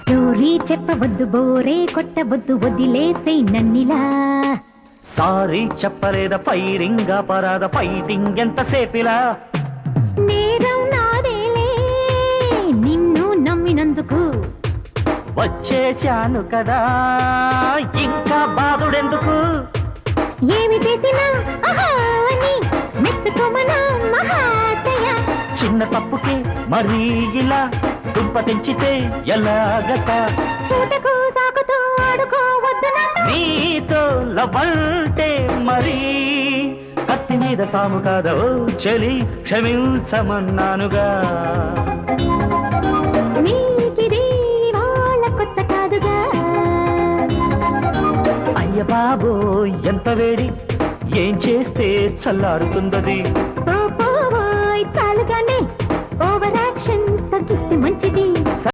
story చెప్పవద్దు బోరే కొట్టవద్దు వదిలేసే నన్నిలా sorry చెప్పలేద firing పరాద fighting ఎంత సేపిలా నేరం నాదేలే నిన్ను నమ్మినందుకు వచ్చేశాను కదా ఇంకా బాధుడెందుకు ఏమి చేసినా ఆహా అని మెచ్చుకోమనా మహాశయ చిన్న తప్పుకే మరీ ఇలా దుంప తెంచితే ఎలాగట పూటకు సాకుతో ఆడుకోవద్దు నీతో లవంటే మరీ కత్తి మీద సాము కాదో చెలి క్షమించమన్నానుగా నీకిది వాళ్ళ కొత్త కాదుగా అయ్య బాబో ఎంత వేడి ఏం చేస్తే చల్లారుతుందది చాలుగానే ఓవర్ యాక్షన్ తగ్గిస్తే మంచిది